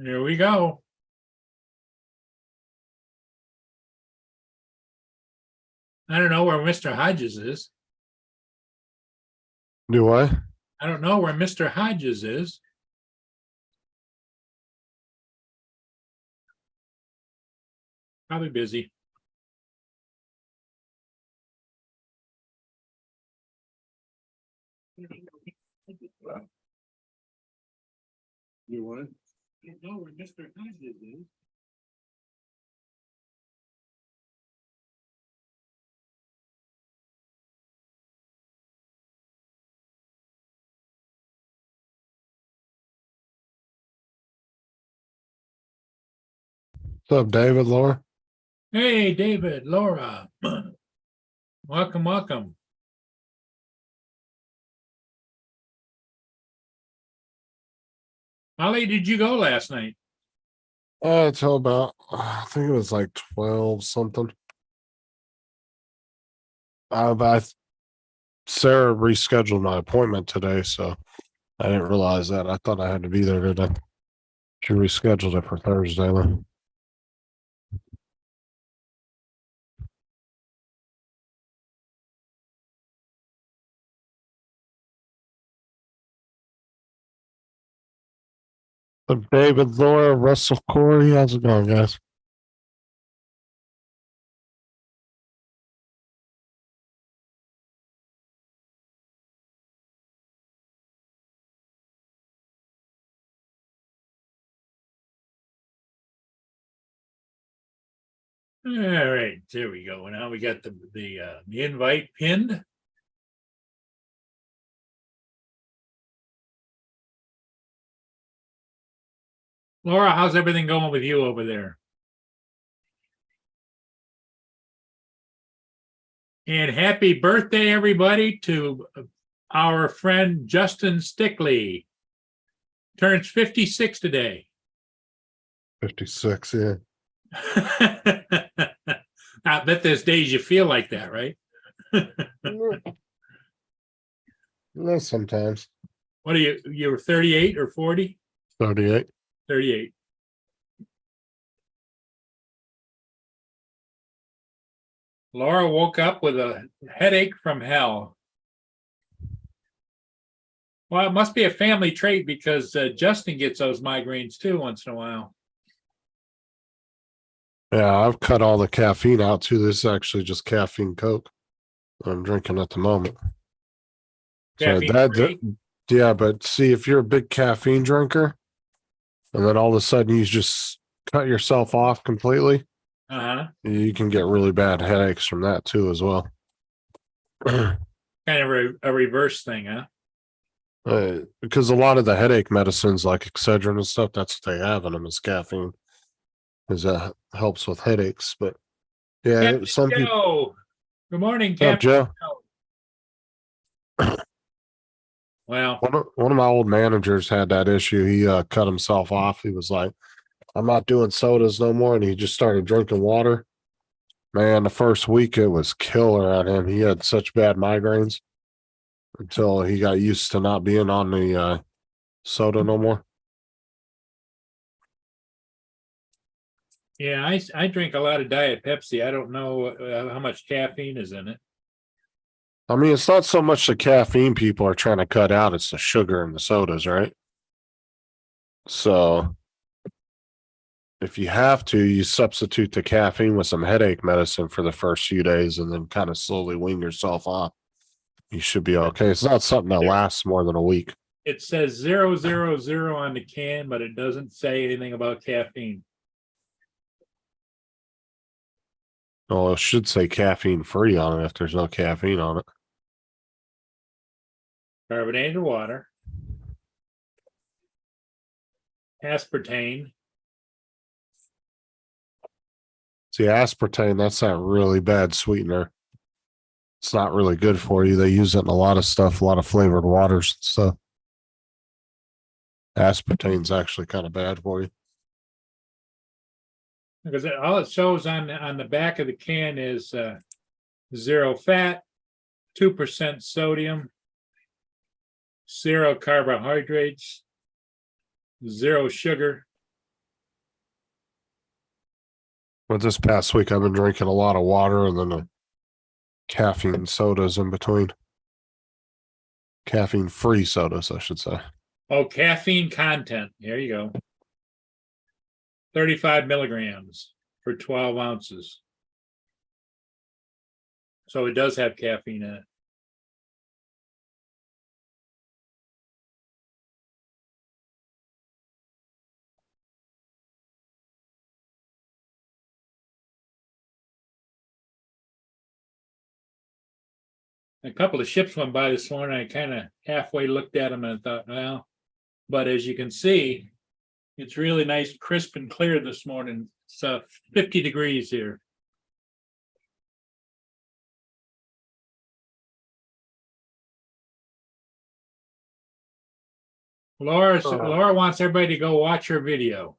Here we go. I don't know where Mr. Hodges is. Do I? I don't know where Mr. Hodges is. Probably busy. You what? I don't know where Mr. Hodges is. What's up, David, Laura? Hey, David, Laura. Welcome, welcome. How late did you go last night? Until about, I think it was like 12 something. Sarah rescheduled my appointment today, so I didn't realize that. I thought I had to be there today. She rescheduled it for Thursday. Then. David, Laura, Russell, Corey, how's it going, guys? All right, there we go. Now we got the invite pinned. Laura, how's everything going with you over there? And happy birthday, everybody, to our friend Justin Stickley. Turns 56 today. 56, yeah. I bet there's days you feel like that, right? No, sometimes. What are you were 38 or 40? 38. 38. Laura woke up with a headache from hell. Well, it must be a family trait because Justin gets those migraines too once in a while. Yeah, I've cut all the caffeine out too. This is actually just caffeine Coke I'm drinking at the moment. Caffeine free? Yeah, but see, if you're a big caffeine drinker and then all of a sudden you just cut yourself off completely, you can get really bad headaches from that too as well. Kind of a reverse thing, huh? Because a lot of the headache medicines like Excedrin and stuff, that's what they have in them is caffeine, because that helps with headaches. But yeah, Captain some Joe. people. Good morning, What's up, Captain Joe? Well, one of my old managers had that issue. He cut himself off. He was like, I'm not doing sodas no more. And he just started drinking water. Man, the first week it was killer on him. He had such bad migraines until he got used to not being on the soda no more. yeah, I drink a lot of Diet Pepsi. I don't know how much caffeine is in it. I mean, it's not so much the caffeine people are trying to cut out, it's the sugar in the sodas, right? So if you have to, you substitute the caffeine with some headache medicine for the first few days and then kind of slowly wean yourself off. You should be okay. It's not something that lasts more than a week. It says 000 on the can, but it doesn't say anything about caffeine. Well, it should say caffeine free on it if there's no caffeine on it. Carbonated water. Aspartame. See, aspartame, that's that really bad sweetener. It's not really good for you. They use it in a lot of stuff, a lot of flavored waters and stuff. Aspartame's actually kind of bad for you. Because all it shows on the back of the can is 0 fat, 2% sodium, 0 carbohydrates, 0 sugar, But this past week, I've been drinking a lot of water and then the caffeine sodas in between. Caffeine free sodas, I should say. Oh, caffeine content. There you go. 35 milligrams for 12 ounces. So it does have caffeine in it. A couple of ships went by this morning. I kind of halfway looked at them and I thought, well, but as you can see, it's really nice, crisp and clear this morning. It's 50 degrees here. Laura wants everybody to go watch her video.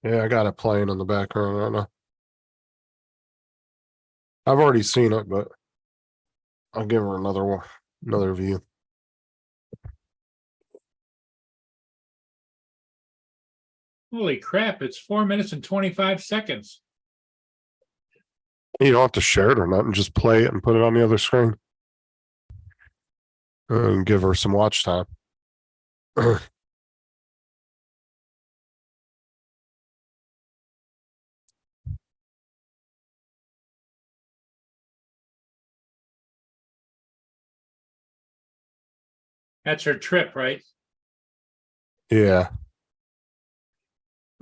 Yeah, I got it playing in the background right now. I've already seen it, but I'll give her another view. Holy crap, it's 4 minutes and 25 seconds. You don't have to share it or nothing. Just play it and put it on the other screen. And give her some watch time. That's her trip, right? Yeah.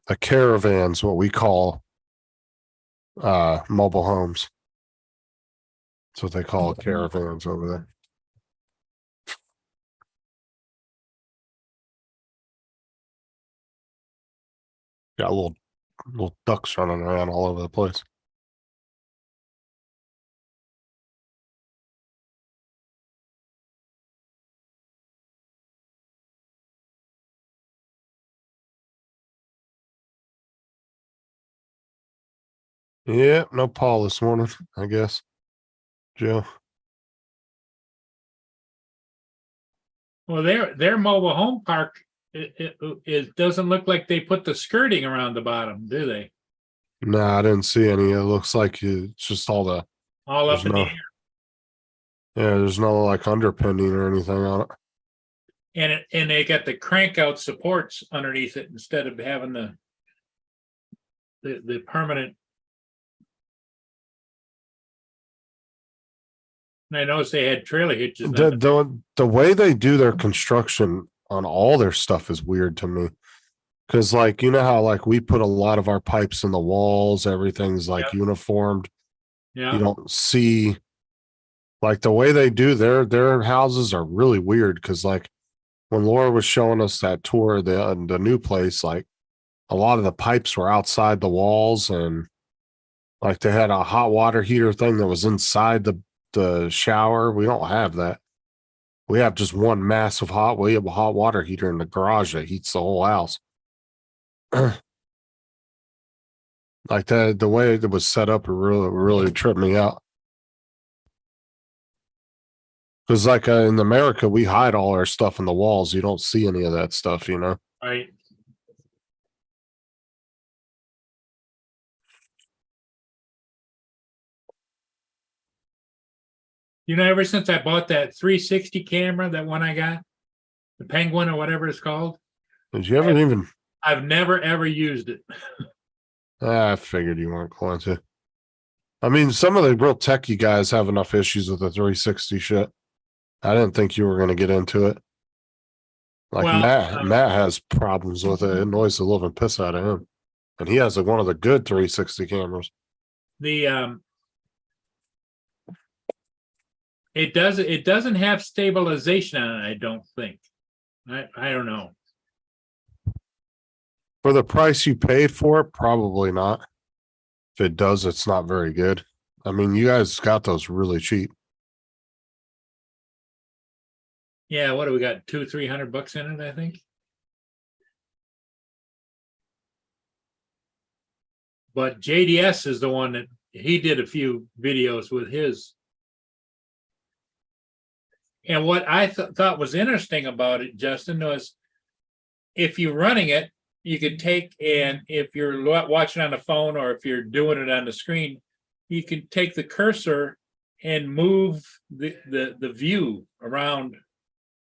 A caravan's what we call mobile homes. That's what they call caravans over there. Got little ducks running around all over the place. Yeah, no Paul this morning, I guess. Joe. Well, their mobile home park, it doesn't look like they put the skirting around the bottom, do they? Nah, I didn't see any. It looks like it's just all the All up there's in the no- air. yeah, there's no like underpinning or anything on it. And they got the crank out supports underneath it instead of having the permanent. And I noticed they had trailer hitches. The way they do their construction on all their stuff is weird to me. Cause like you know how like we put a lot of our pipes in the walls, everything's like uniformed. You Yeah, don't see like the way they do their houses are really weird because like when Laura was showing us that tour of the new place, like a lot of the pipes were outside the walls and like they had a hot water heater thing that was inside the shower. We don't have that. We have just one massive hot water heater in the garage that heats the whole house. Like that, the way it was set up, it really tripped me out. Because like in America, we hide all our stuff in the walls. You don't see any of that stuff, you know. right. You know, ever since I bought that 360 camera, that one I got, the Penguin or whatever it's called, Did you ever even? I've never ever used it. I figured you weren't going to. I mean, some of the real techie guys have enough issues with the 360 shit. I didn't think you were going to get into it. Like Well, Matt has problems with it. It annoys the living piss out of him, and he has like one of the good 360 cameras. The it doesn't have stabilization on it, I don't think. I don't know. For the price you paid for it, probably not. If it does, it's not very good. I mean, you guys got those really cheap. Yeah, what do we got? $200-300 in it, I think. But JDS is the one that he did a few videos with his. And what I thought was interesting about it, Justin, was if you're running it you could take, and if you're watching on the phone or if you're doing it on the screen, you can take the cursor and move the view around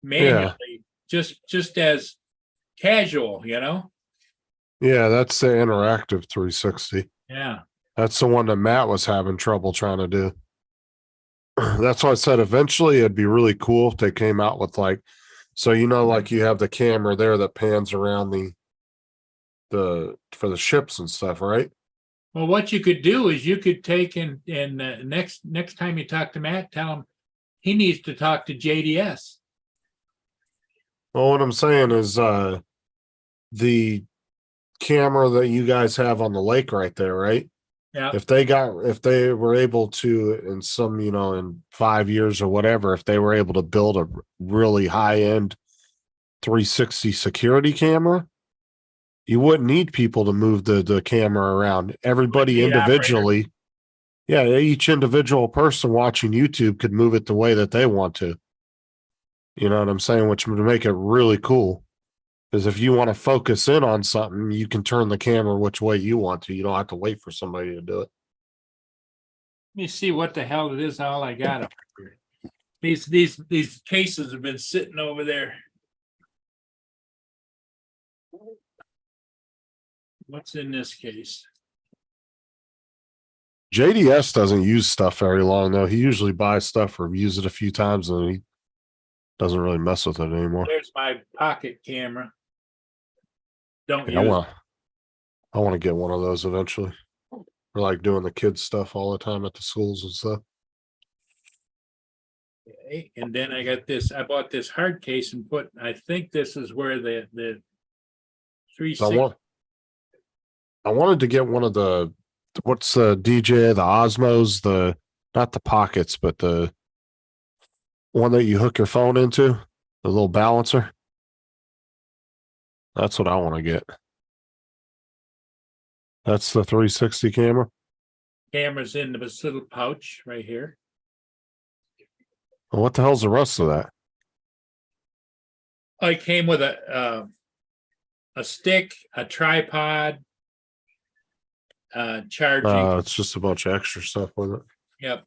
manually, just as casual, you know? Yeah, that's the interactive 360. Yeah. That's the one that Matt was having trouble trying to do. That's why I said eventually it'd be really cool if they came out with like, so like you have the camera there that pans around the for the ships and stuff, right? Well, what you could do is you could take and next time you talk to Matt, tell him he needs to talk to JDS. Well, what I'm saying is the camera that you guys have on the lake right there, right? Yeah. If they were able to in some, in 5 years or whatever, if they were able to build a really high end 360 security camera, you wouldn't need people to move the camera around. Everybody individually, yeah, each individual person watching YouTube could move it the way that they want to. You know what I'm saying? Which would make it really cool. Because if you want to focus in on something, you can turn the camera which way you want to. You don't have to wait for somebody to do it. Let me see what the hell it is. All I got up here. These cases have been sitting over there. What's in this case? JDS doesn't use stuff very long though. He usually buys stuff or uses it a few times and he doesn't really mess with it anymore. There's my pocket camera. Don't Yeah, use I want to get one of those eventually. We're like doing the kids stuff all the time at the schools and stuff. Okay. And then I got this. I bought this hard case and put. I think this is where the 360. I wanted to get one of the what's the DJ, the Osmos, not the pockets, but the one that you hook your phone into, the little balancer. That's what I want to get. That's the 360 camera. Camera's in this little pouch right here. Well, what the hell's the rest of that? I came with a stick, a tripod, charging. It's just a bunch of extra stuff with it. Yep.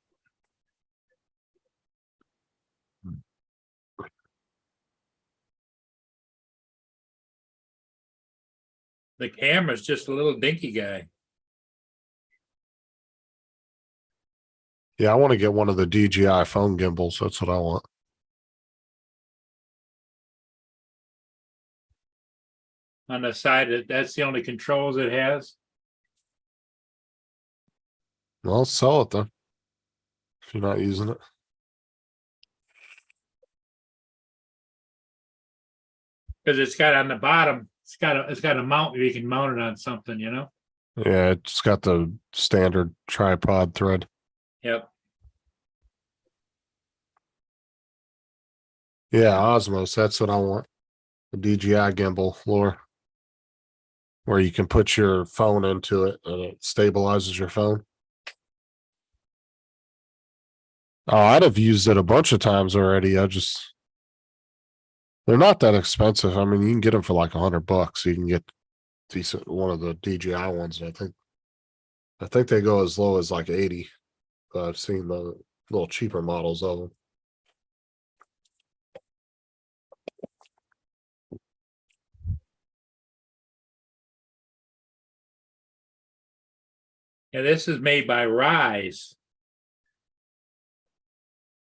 The camera's just a little dinky guy. Yeah, I want to get one of the DJI phone gimbals. That's what I want. On the side, that's the only controls it has. Well, sell it then. If you're not using it. Because it's got on the bottom, it's got a mount where you can mount it on something, you know? Yeah, it's got the standard tripod thread. Yep. Yeah, Osmos, that's what I want. The DJI gimbal floor. Where you can put your phone into it and it stabilizes your phone. Oh, I'd have used it a bunch of times already. They're not that expensive. I mean, you can get them for like $100. You can get decent one of the DJI ones. I think they go as low as like 80. I've seen the little cheaper models of them. Yeah, this is made by Rise.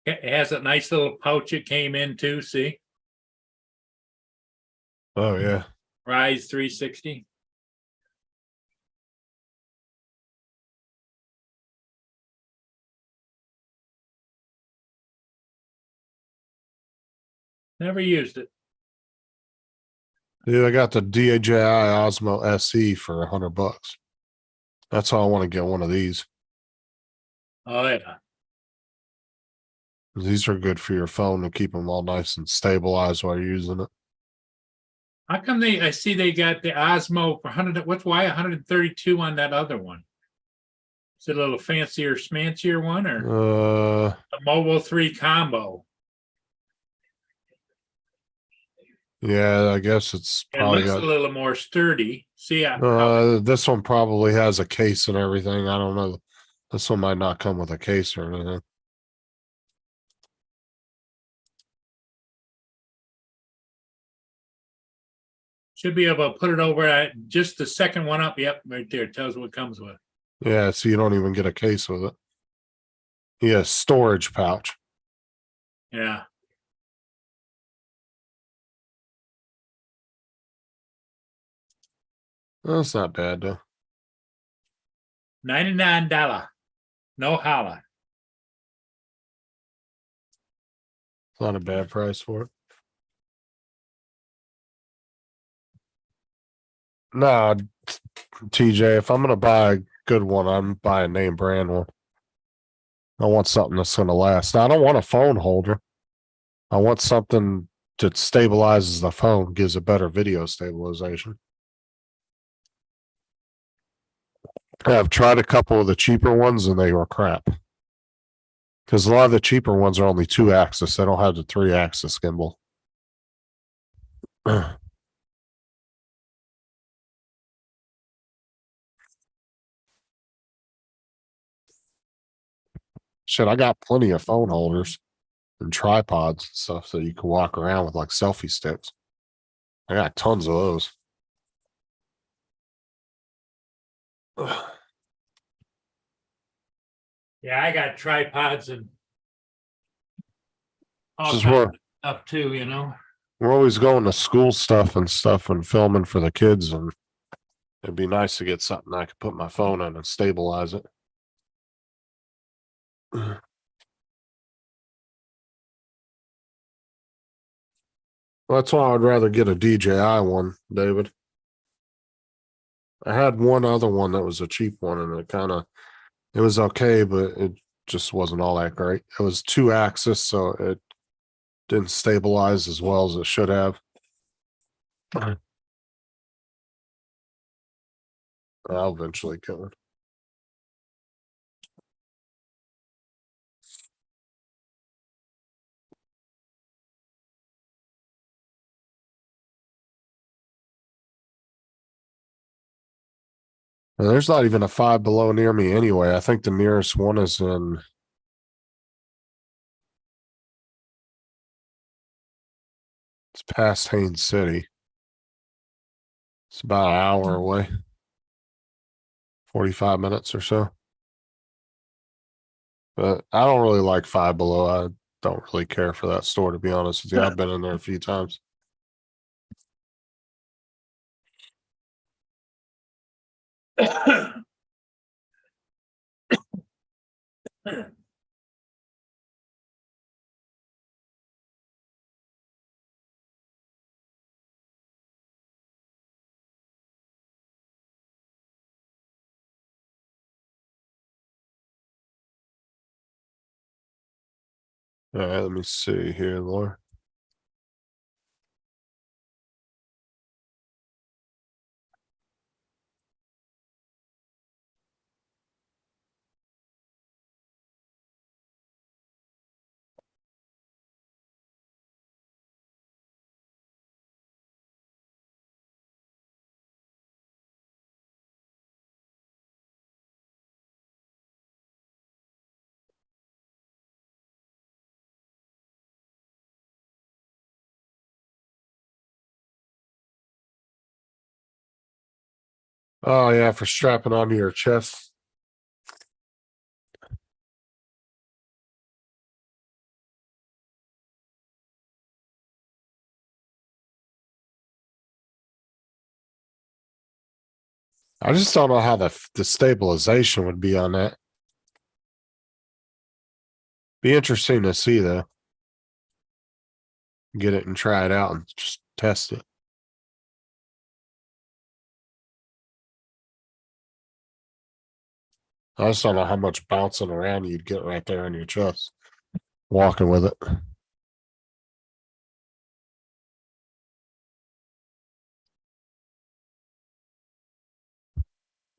It has a nice little pouch it came into, see? Oh, yeah. Rise 360. Never used it. Dude, I got the DJI Osmo SE for $100. That's how I want to get one of these. Oh, yeah. These are good for your phone to keep them all nice and stabilized while you're using it. How come I see they got the Osmo for 100, why 132 on that other one? Is it a little fancier, smancier one or a Mobile 3 combo? Yeah, I guess it's It probably looks a got. little more sturdy. See how This one probably has a case and everything. I don't know. This one might not come with a case or anything. should be able to put it over at just the second one up. Yep, right there. Tells what it comes with. Yeah, so you don't even get a case with it. Yeah, storage pouch. Yeah. That's not bad though. $99. No holla. It's not a bad price for it. Nah, TJ, if I'm gonna buy a good one, I'm buying a name brand one. I want something that's gonna last. Now, I don't want a phone holder. I want something that stabilizes the phone, gives a better video stabilization. I've tried a couple of the cheaper ones and they were crap. Because a lot of the cheaper ones are only 2-axis. They don't have the 3-axis gimbal. Shit, I got plenty of phone holders and tripods and stuff so you can walk around with like selfie sticks. I got tons of those. Yeah, I got tripods and all Just kinds we're of stuff too, you know. we're always going to school stuff and filming for the kids, and it'd be nice to get something I could put my phone in and stabilize it. Well, that's why I'd rather get a DJI one, David. I had one other one that was a cheap one, and it was okay, but it just wasn't all that great. It was 2-axis, so it didn't stabilize as well as it should have. I'll eventually kill it. And there's not even a Five Below near me anyway. I think the nearest one is in. It's past Haines City. It's about an hour away. 45 minutes or so. But I don't really like Five Below. I don't really care for that store, to be honest with you. I've been in there a few times. All right, let me see here, Laura. Oh, yeah, for strapping onto your chest. I just don't know how the stabilization would be on that. Be interesting to see, though. Get it and try it out and just test it. I just don't know how much bouncing around you'd get right there on your chest walking with it.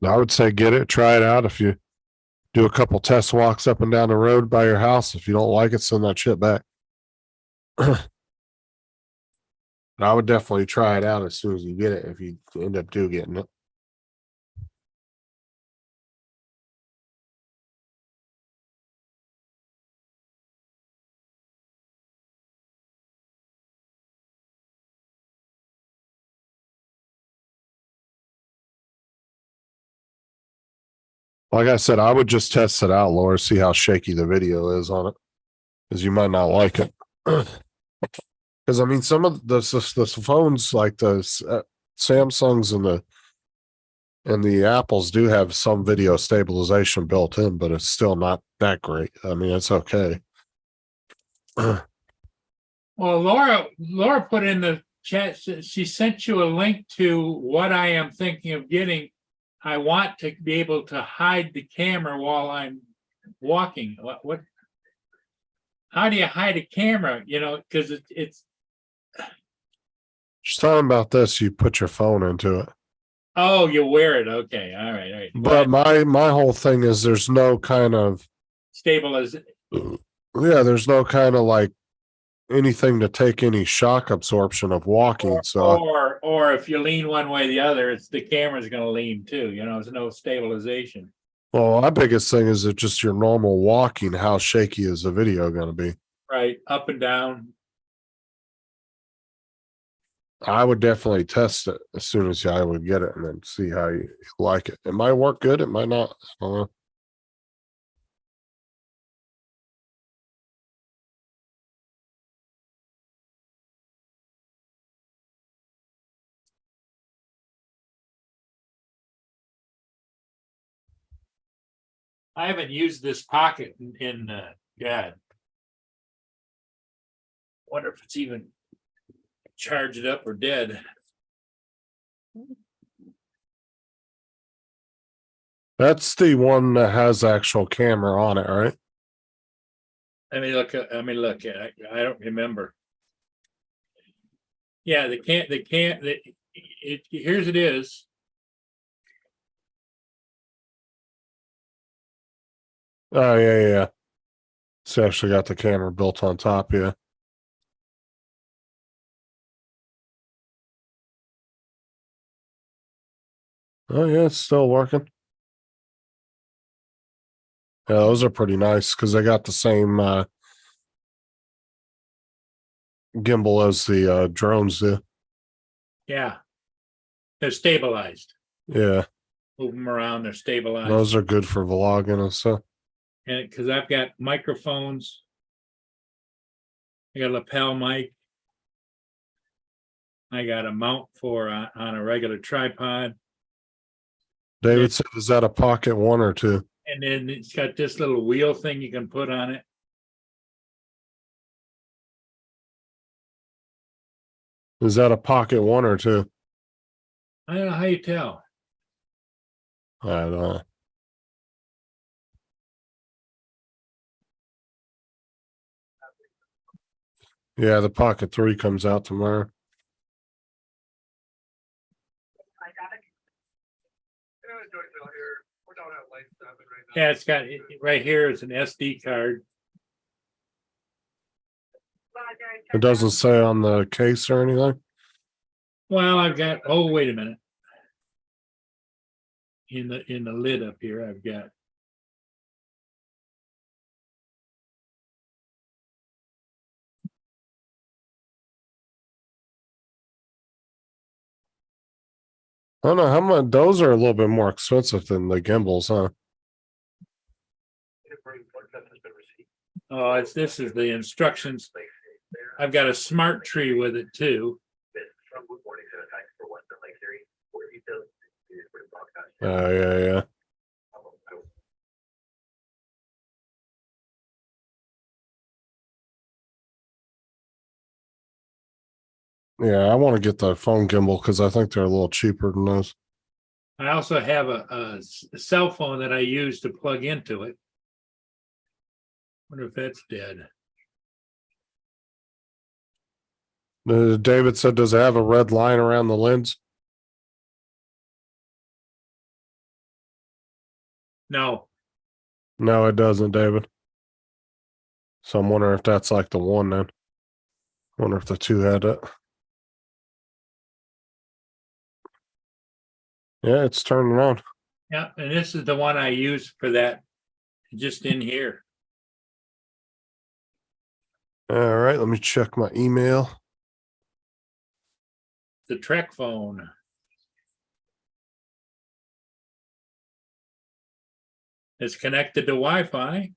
I would say get it, try it out. If you do a couple test walks up and down the road by your house, if you don't like it, send that shit back. But I would definitely try it out as soon as you get it if you end up getting it. Like I said, I would just test it out, Laura, see how shaky the video is on it. Because you might not like it. Because I mean, some of the phones like the Samsungs and the Apples do have some video stabilization built in, but it's still not that great. I mean, it's okay. Well, Laura put in the chat, she sent you a link to what I am thinking of getting. I want to be able to hide the camera while I'm walking. What how do you hide a camera? You know, because it's Just talking about this, you put your phone into it. oh, you wear it. Okay, all right. But my whole thing is there's no kind of Stabilize. there's no kind of like anything to take any shock absorption of walking. Or if you lean one way or the other, it's the camera's going to lean too. You know, there's no stabilization. Well, my biggest thing is that just your normal walking, how shaky is the video going to be? Right, up and down. I would definitely test it as soon as I would get it and then see how you like it. It might work good, it might not. I don't know. I haven't used this pocket in God. Wonder if it's even charged up or dead. That's the one that has actual camera on it, right? I mean, look. I don't remember. Yeah, here's it is. Oh yeah. It's actually got the camera built on top, yeah. Oh yeah, it's still working. Yeah, those are pretty nice because they got the same gimbal as the drones do. Yeah, they're stabilized. Yeah, Move them around, they're stabilized. those are good for vlogging and stuff. And because I've got microphones, I got a lapel mic. I got a mount for on a regular tripod. David said, is that a pocket 1 or 2? And then it's got this little wheel thing you can put on it. Is that a pocket 1 or 2? I don't know how you tell. I don't know. Yeah, the pocket 3 comes out tomorrow. Yeah, it's got right here. It's an SD card. It doesn't say on the case or anything. Well, I've got. Oh, wait a minute. In the lid up here, I've got. I don't know how much. Those are a little bit more expensive than the gimbals, huh? Oh, this is the instructions. I've got a smart tree with it too. Yeah. Yeah, I want to get the phone gimbal because I think they're a little cheaper than those. I also have a cell phone that I use to plug into it. Wonder if that's dead. David said, does it have a red line around the lens? No. No, it doesn't, David. So I'm wondering if that's like the one then. I wonder if the 2 had it. Yeah, it's turning on. Yeah, and this is the one I use for that, just in here. All right, let me check my email. The Trek phone. It's connected to Wi-Fi.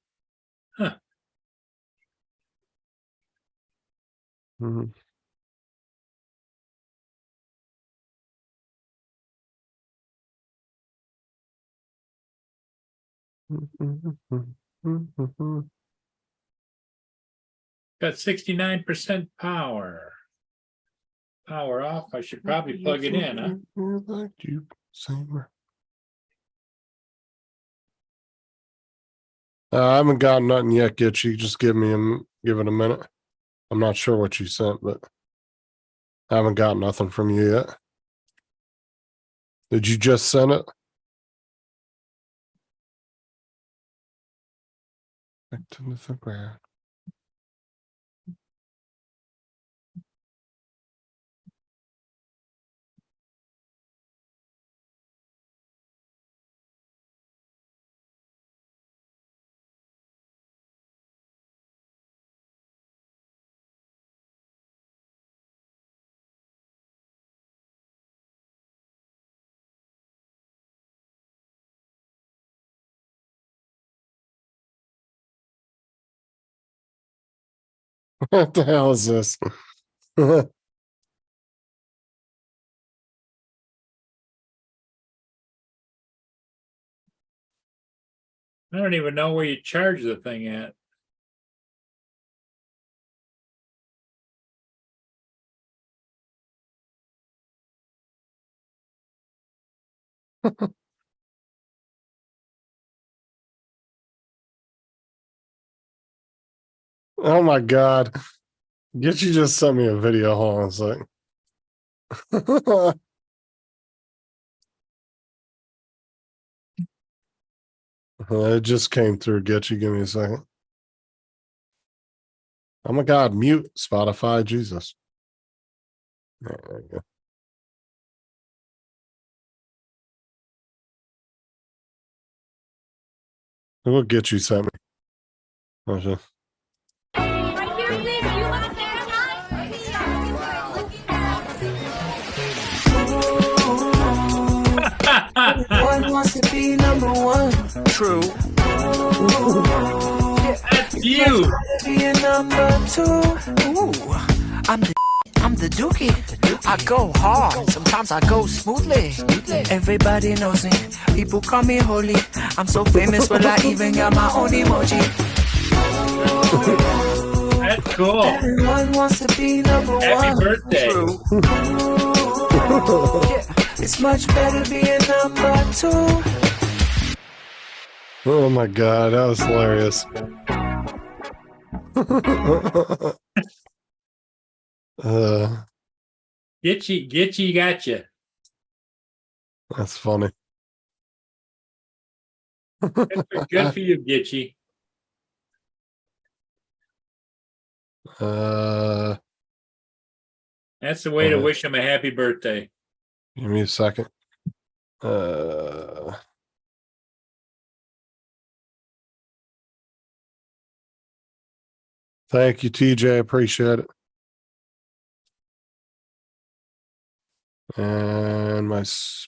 Mhm. Got 69% power. Power off. I should probably plug it in, huh? Like you, same. I haven't gotten nothing yet, Gitchy. Just give it a minute. I'm not sure what you sent, but I haven't got nothing from you yet. Did you just send it? Back to the ground. What the hell is this? I don't even know where you charge the thing at. Oh my God. Gitchy just sent me a video. Hold on a sec. It just came through. Gitchy, give me a second. Oh my God, mute Spotify, Jesus. There you go. What Gitchy sent me? Okay. One wants to be number one. True. That's you. Be a number two. Ooh, I'm the dookie. I go hard. Sometimes I go smoothly. Everybody knows me. People call me holy. I'm so famous, well I even got my own emoji. That's cool. Everyone wants to be number Happy one. birthday. True. Yeah, it's much better being number two. Oh my God, that was hilarious. Gitchy got you. That's funny. Good for you, Gitchy. That's the way to wish him a happy birthday. Give me a second. Thank you, TJ. Appreciate it. And my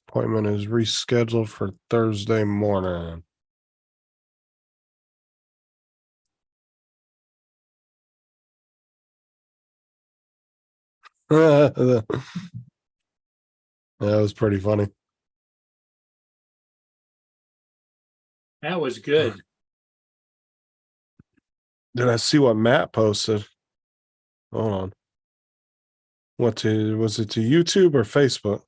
appointment is rescheduled for Thursday morning. That was pretty funny. That was good. Did I see what Matt posted? Hold on. Was it to YouTube or Facebook?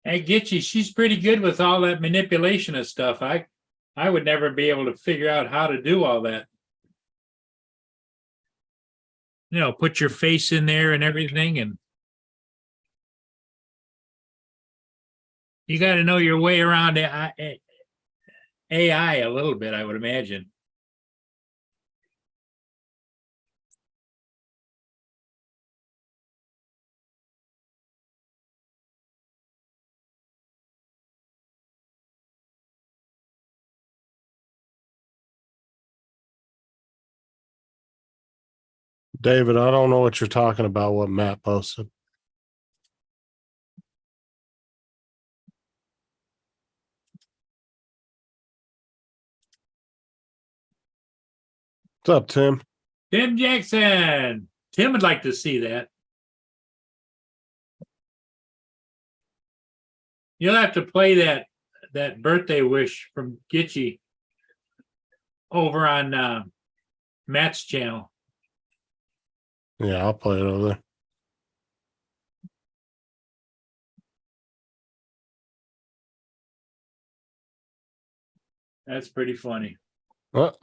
Hey, Gitchy, she's pretty good with all that manipulation of stuff. I would never be able to figure out how to do all that. You know, put your face in there and everything, and you got to know your way around AI a little bit, I would imagine. David, I don't know what you're talking about, what Matt posted. What's up, Tim? Tim Jackson. Tim would like to see that. You'll have to play that birthday wish from Gitchy over on Matt's channel. Yeah, I'll play it over there. That's pretty funny. What?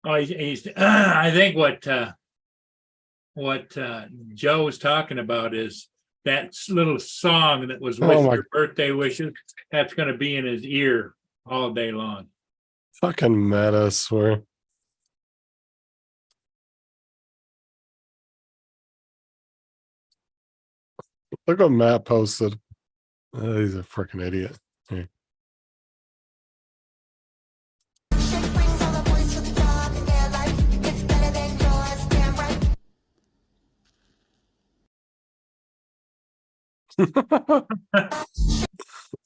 Oh, I think what Joe was talking about is that little song that was with your birthday wishes. That's going to be in his ear all day long. Fucking Matt, I swear. Look what Matt posted. He's a freaking idiot. Here.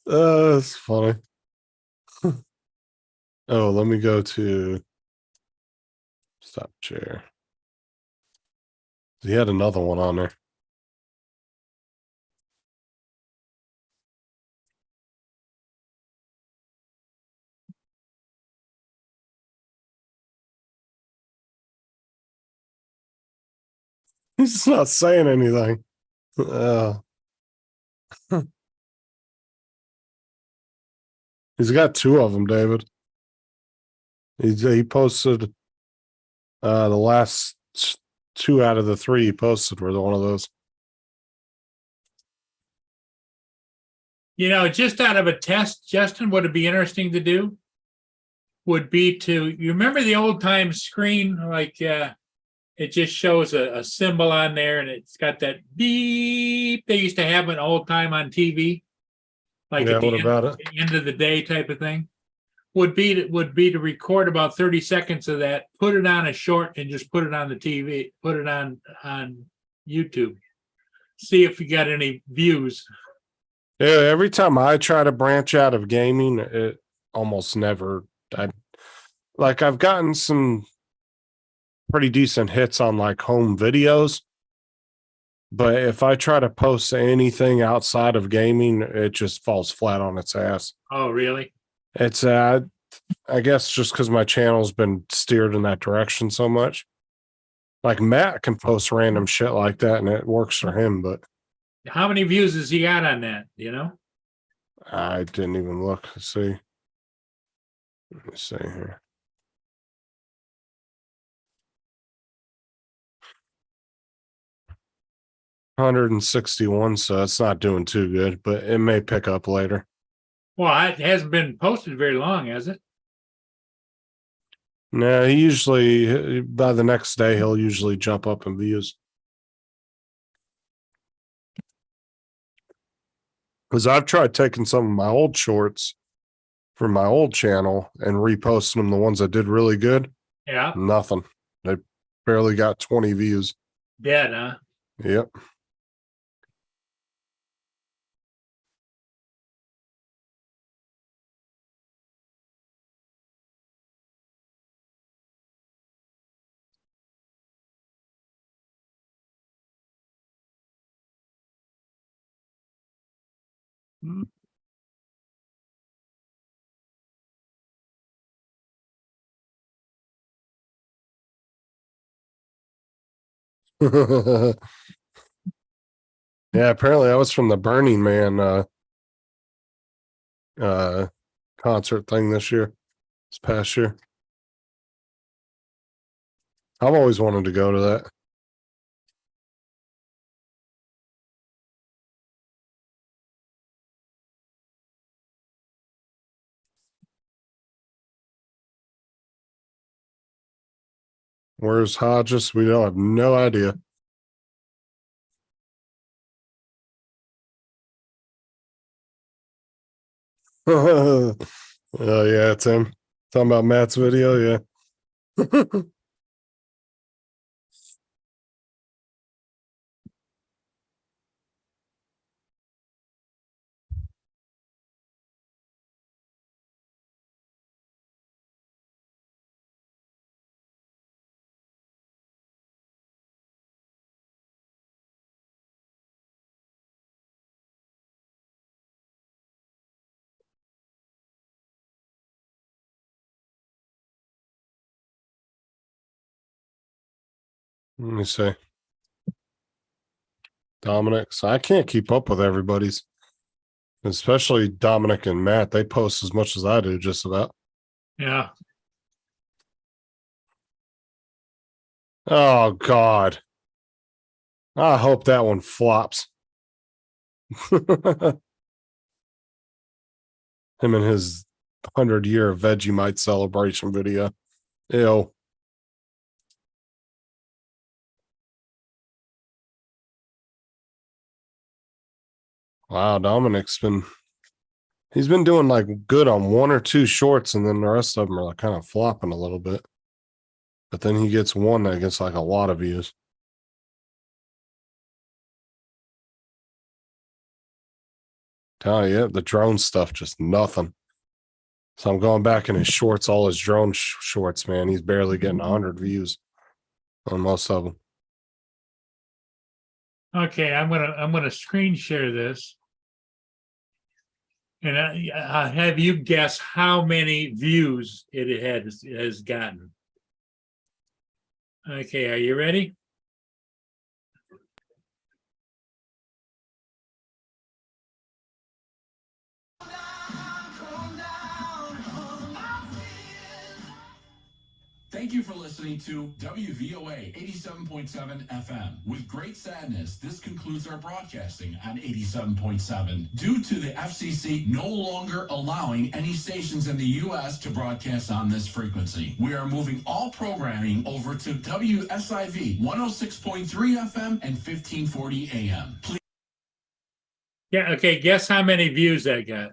That's funny. Oh, let me go to stop share. He had another one on there. He's not saying anything. He's got two of them, David. He posted the last two out of the three he posted were one of those. You know, just out of a test, Justin, what would be interesting to do would be you remember the old time screen, like it just shows a symbol on there and it's got that beep they used to have an old time on TV. Like Yeah, at the what about it? end of the day type of thing. Would be to record about 30 seconds of that, put it on a short and just put it on the TV, put it on YouTube. See if you got any views. Yeah, every time I try to branch out of gaming, it almost never. I've gotten some pretty decent hits on like home videos, but if I try to post anything outside of gaming, it just falls flat on its ass. Oh, really? It's I guess just because my channel's been steered in that direction so much. Like Matt can post random shit like that and it works for him, but how many views has he got on that? You know? I didn't even look. Let's see. Let me see here. $161, so it's not doing too good, but it may pick up later. Well, it hasn't been posted very long, has it? No, he usually by the next day he'll usually jump up in views. Because I've tried taking some of my old shorts from my old channel and reposting them, the ones that did really good. Yeah. Nothing. They barely got 20 views. Dead, huh? Yep. Yeah, apparently that was from the Burning Man concert thing this past year. I've always wanted to go to that. Where's Hodges? We don't have no idea. Oh yeah, it's him. Talking about Matt's video, yeah. Let me see. Dominic. So I can't keep up with everybody's, especially Dominic and Matt. They post as much as I do, just about. Yeah. Oh God. I hope that one flops. Him and his 100-year Vegemite celebration video. Ew. Wow, he's been doing like good on one or two shorts, and then the rest of them are like kind of flopping a little bit. But then he gets one that gets like a lot of views. Tell you, the drone stuff, just nothing. So I'm going back in his shorts, all his drone shorts, man. He's barely getting 100 views on most of them. Okay, I'm gonna screen share this. And I'll have you guess how many views it has gotten. Okay, are you ready? Thank you for listening to WVOA 87.7 FM. With great sadness, this concludes our broadcasting on 87.7 due to the FCC no longer allowing any stations in the U.S. to broadcast on this frequency. We are moving all programming over to WSIV 106.3 FM and 1540 AM. Please. Yeah, okay, guess how many views that got?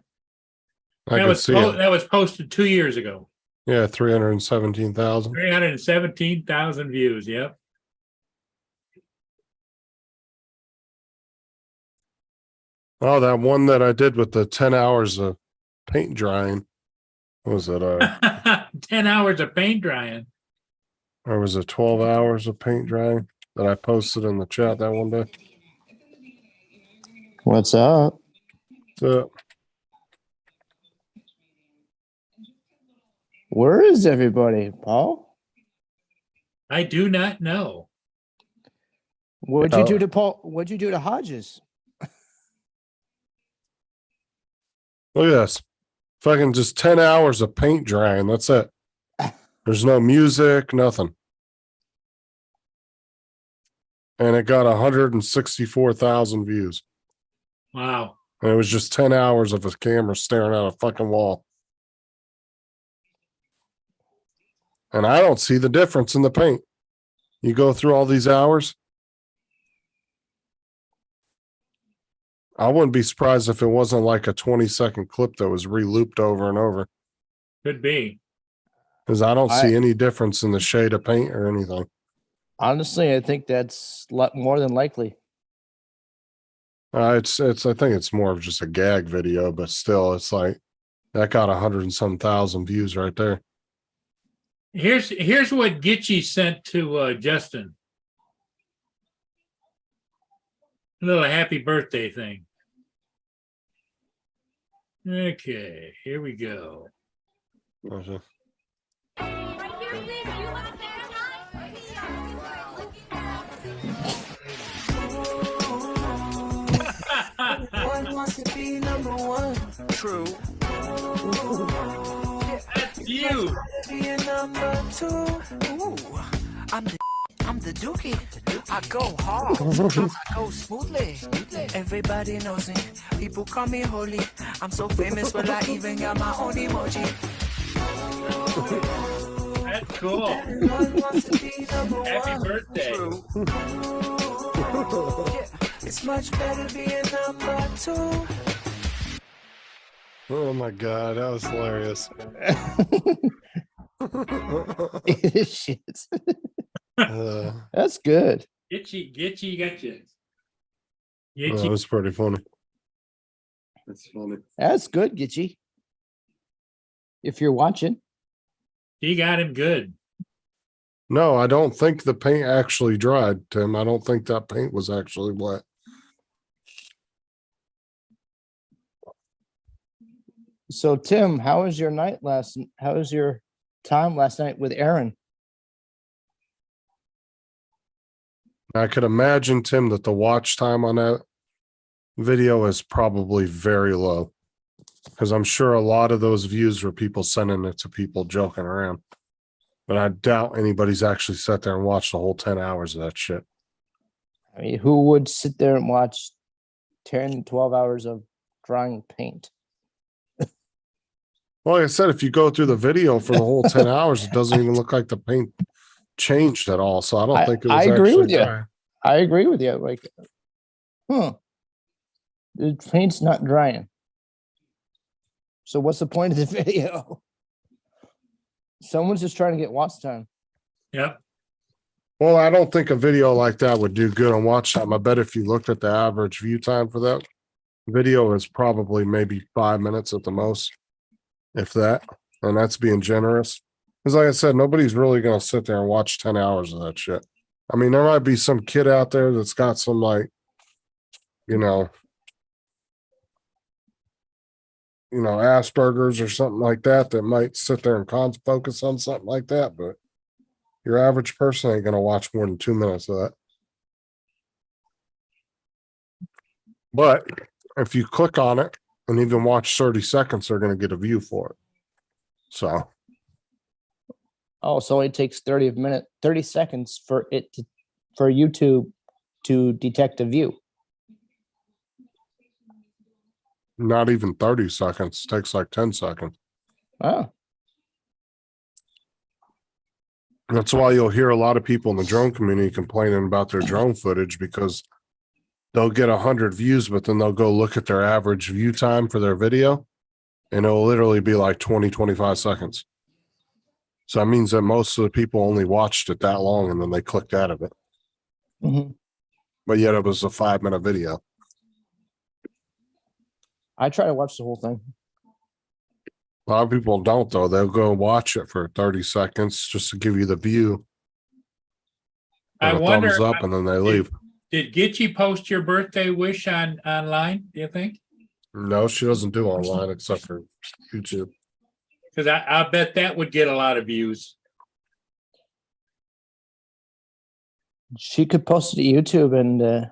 I can see it. That was posted 2 years ago. Yeah, 317,000. 317,000 views, yep. Oh, that one that I did with the 10 hours of paint drying. What was it? 10 hours of paint drying. Or was it 12 hours of paint drying that I posted in the chat that one day? What's up? So, Where is everybody, Paul? I do not know. What'd you do to Paul? What'd you do to Hodges? look at this. Fucking just 10 hours of paint drying. That's it. There's no music, nothing. And it got 164,000 views. Wow. And it was just 10 hours of his camera staring at a fucking wall. And I don't see the difference in the paint. You go through all these hours. I wouldn't be surprised if it wasn't like a 20-second clip that was re-looped over and over. Could be. Because I don't see any difference in the shade of paint or anything. Honestly, I think that's more than likely. I think it's more of just a gag video, but still, it's like that got 100 and some thousand views right there. Here's what Gitchy sent to Justin. A little happy birthday thing. Okay, here we go. Okay. One wants to be number one. True. That's you. Be a number two. Ooh, I'm the dookie. I go hard. Sometimes I go smoothly. Everybody knows me. People call me holy. I'm so famous, but I even got my own emoji. That's cool. Everyone wants to be number Happy one. birthday. It's much better being number two. Oh my god, that was hilarious. Shit. Uh, That's good. Get you, gotcha. Get that you. was pretty funny. That's funny. That's good, Gitchy. If you're watching. He got him good. No, I don't think the paint actually dried, Tim. I don't think that paint was actually wet. So Tim, how was your time last night with Aaron? I could imagine, Tim, that the watch time on that video is probably very low. Because I'm sure a lot of those views were people sending it to people joking around. But I doubt anybody's actually sat there and watched the whole 10 hours of that shit. I mean, who would sit there and watch 10, 12 hours of drying paint? Well, like I said, if you go through the video for the whole 10 hours, it doesn't even look like the paint changed at all. So I don't think it was I agree actually with you. dry. I agree with you. Like, the paint's not drying. So what's the point of the video? Someone's just trying to get watch time. Yep. Well, I don't think a video like that would do good on watch time. I bet if you looked at the average view time for that video, is probably maybe 5 minutes at the most, if that. And that's being generous. Because like I said, nobody's really going to sit there and watch 10 hours of that shit. I mean, there might be some kid out there that's got some, like, Asperger's or something like that might sit there and focus on something like that. But your average person ain't going to watch more than 2 minutes of that. But if you click on it and even watch 30 seconds, they're going to get a view for it. So, Oh, so it takes 30 seconds for YouTube to detect a view. not even 30 seconds. It takes like 10 seconds. Oh, That's why you'll hear a lot of people in the drone community complaining about their drone footage, because they'll get 100 views, but then they'll go look at their average view time for their video, and it'll literally be like 20, 25 seconds. So that means that most of the people only watched it that long and then they clicked out of it. mhm. But yet it was a 5-minute video. I try to watch the whole thing. A lot of people don't, though. They'll go watch it for 30 seconds just to give you the view. I And a wonder, thumbs up, and then they leave. did Gitchy post your birthday wish online, do you think? No, she doesn't do online except for YouTube. Because I bet that would get a lot of views. She could post it to YouTube and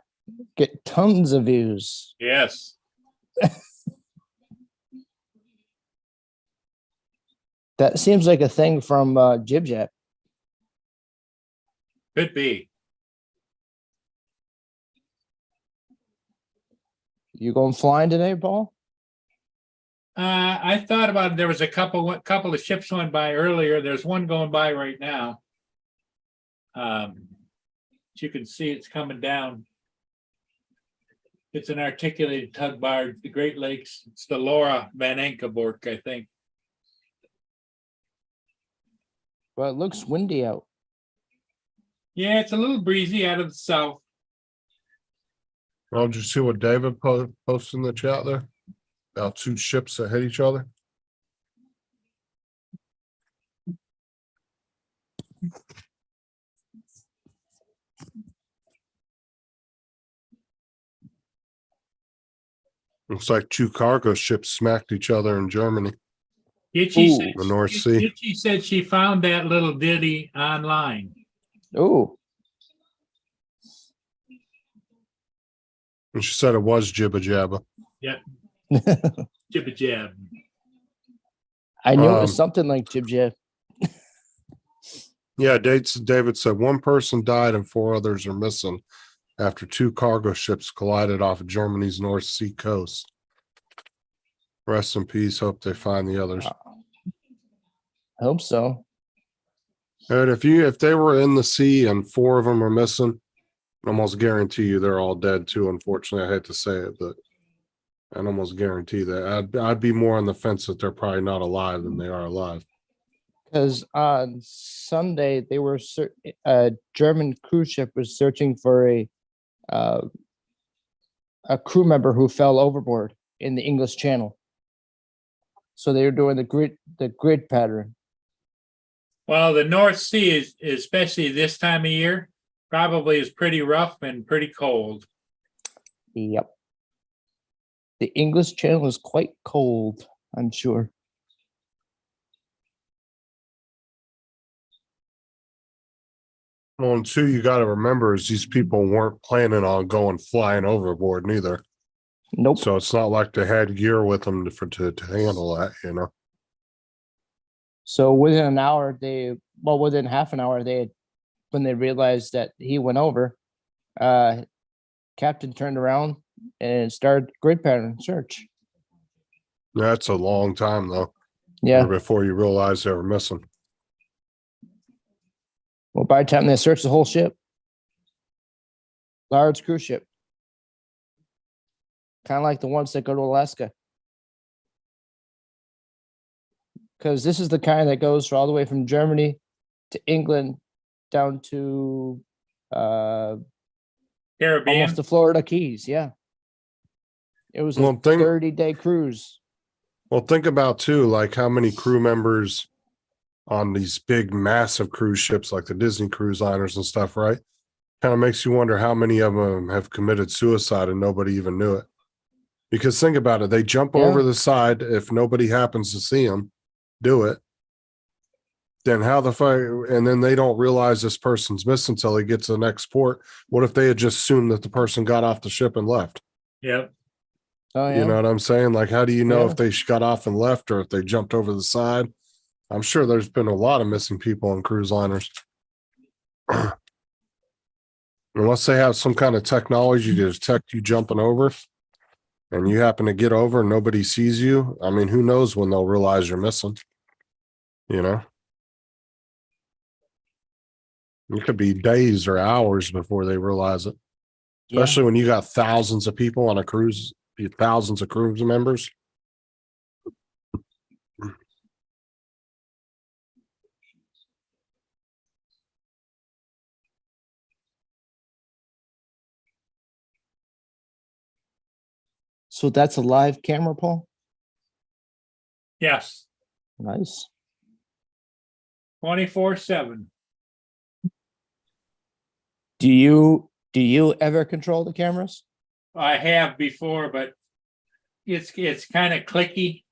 get tons of views. Yes. That seems like a thing from Jib Jab. Could be. You going flying today, Paul? I thought about it. There was a couple of ships went by earlier. There's one going by right now. You can see it's coming down. It's an articulated tug barge, the Great Lakes. It's the Laura Van Enkenborg, I think. Well, it looks windy out. Yeah, it's a little breezy out of the south. Well, did you see what David posted in the chat there? About 2 ships that hit each other. Looks like two cargo ships smacked each other in Germany. Itchy Ooh. said, The North Sea. Itchy said she found that little ditty online. Oh, And she said it was Jibba Jabba. Jibba jab. I knew it was Um, something like Jib Jab. Yeah, David said one person died and 4 others are missing after 2 cargo ships collided off of Germany's North Sea coast. Rest in peace. Hope they find the others. I hope so. And if they were in the sea and 4 of them are missing, I almost guarantee you they're all dead too. Unfortunately, I hate to say it, but I'd almost guarantee that. I'd be more on the fence that they're probably not alive than they are alive. Because on Sunday they were a German cruise ship was searching for a crew member who fell overboard in the English Channel. So they were doing the grid pattern. Well, the North Sea is, especially this time of year, probably is pretty rough and pretty cold. Yep. The English Channel is quite cold, I'm sure. Well, and 2, you got to remember is these people weren't planning on going flying overboard neither. Nope. So it's not like they had gear with them to handle that, you know. So within an hour, within half an hour, when they realized that he went over, captain turned around and started grid pattern search. That's a long time though. Yeah. Before you realize they were missing. Well, by the time they searched the whole ship, large cruise ship, kind of like the ones that go to Alaska. Because this is the kind that goes all the way from Germany to England down to Caribbean. almost the Florida Keys. Yeah. It was a Well, 30-day cruise. Well, think about too, like how many crew members on these big, massive cruise ships like the Disney cruise liners and stuff, right? Kind of makes you wonder how many of them have committed suicide and nobody even knew it. Because think about it, they jump over the side if nobody happens to see them do it. Then how the fuck, and then they don't realize this person's missing until they get to the next port. What if they had just assumed that the person got off the ship and left? Yep. Oh, yeah. You know what I'm saying? Like, how do you know Yeah. if they got off and left or if they jumped over the side? I'm sure there's been a lot of missing people on cruise liners. Unless they have some kind of technology to detect you jumping over and you happen to get over and nobody sees you. I mean, who knows when they'll realize you're missing? You know? It could be days or hours before they realize it. Yeah. Especially when you got thousands of people on a cruise, thousands of cruise members. So that's a live camera, Paul? Yes. Nice. 24/7. Do you ever control the cameras? I have before, but it's kind of clicky.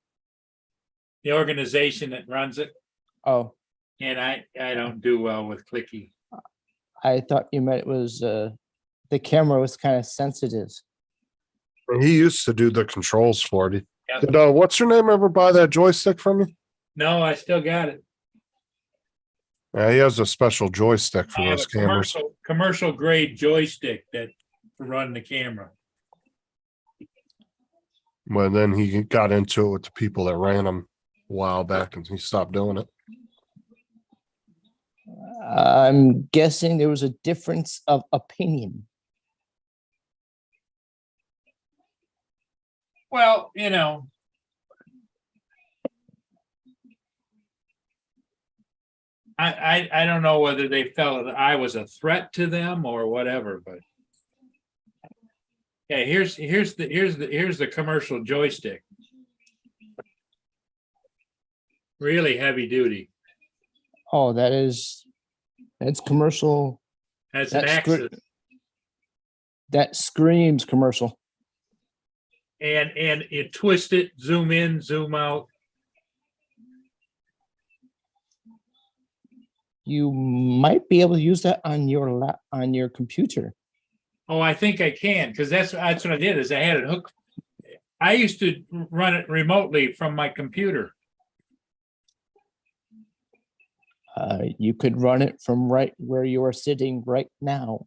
The organization that runs it, Oh, and I don't do well with clicky. I thought you meant it was the camera was kind of sensitive. He used to do the controls for it. Yep. Did what's your name ever buy that joystick from you? No, I still got it. Yeah, he has a special joystick for I have those a cameras. commercial grade joystick that run the camera. But then he got into it with the people that ran them a while back and he stopped doing it. I'm guessing there was a difference of opinion. Well, I don't know whether they felt that I was a threat to them or whatever, but yeah, here's the commercial joystick. Really heavy duty. Oh, that's commercial. Has an That's axis. That screams commercial. and it twist it, zoom in, zoom out. You might be able to use that on your computer. Oh, I think I can, because that's what I did, is I had it hooked. I used to run it remotely from my computer. You could run it from right where you are sitting right now.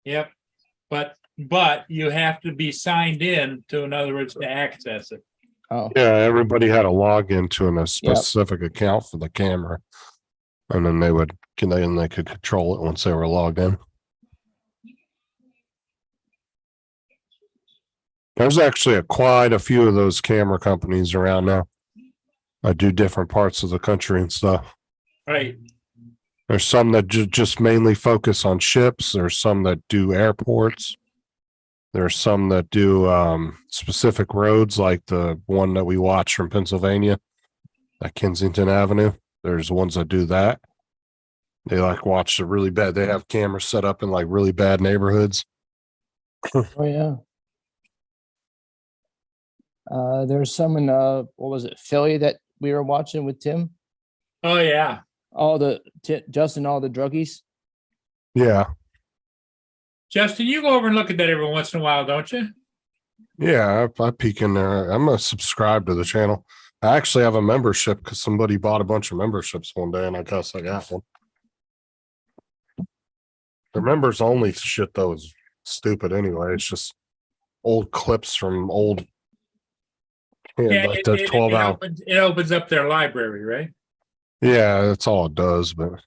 Yep. But you have to be signed in to, in other words, to access it. Oh, Yeah, everybody had to log into a specific account for the camera. And then they could control it once they were logged in. There's actually quite a few of those camera companies around now. I do different parts of the country and stuff. Right. There's some that just mainly focus on ships. There's some that do airports. There's some that do specific roads, like the one that we watch from Pennsylvania at Kensington Avenue. There's ones that do that. They like watch the really bad. They have cameras set up in like really bad neighborhoods. oh yeah. There's some in what was it, Philly, that we were watching with Tim? Oh yeah. Justin, all the druggies. Yeah. Justin, you go over and look at that every once in a while, don't you? Yeah. I peek in there. I'm going to subscribe to the channel. I actually have a membership because somebody bought a bunch of memberships one day and I guess I got one. The members only shit though is stupid anyway. It's just old clips from old. Yeah, like the 12 hour. It opens up their library, right? Yeah, that's all it does. But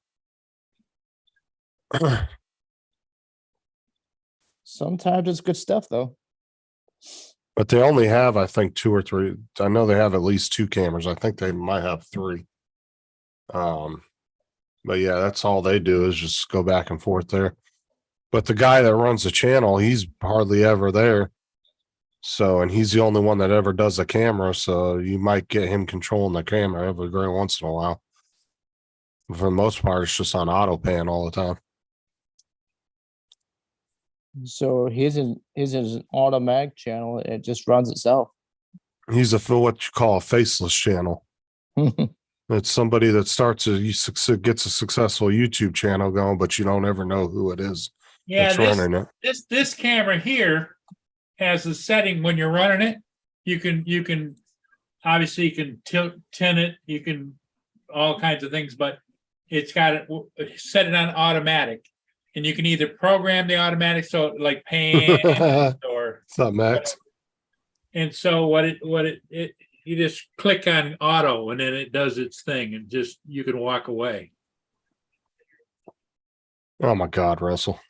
Sometimes it's good stuff though. but they only have, I think, 2 or 3. I know they have at least 2 cameras. I think they might have 3. But yeah, that's all they do is just go back and forth there. But the guy that runs the channel, he's hardly ever there. So, and he's the only one that ever does the camera. So you might get him controlling the camera every once in a while. For the most part, it's just on auto pan all the time. So his is an automatic channel. It just runs itself. He's what you call a faceless channel. It's somebody that gets a successful YouTube channel going, but you don't ever know who it is Yeah, that's running it. this camera here has a setting when you're running it. You can obviously you can tint it, you can all kinds of things, but it's got it set it on automatic, and you can either program the automatic so like pan or What's up, Max? and so what it you just click on auto and then it does its thing and just you can walk away. Oh my God, Russell.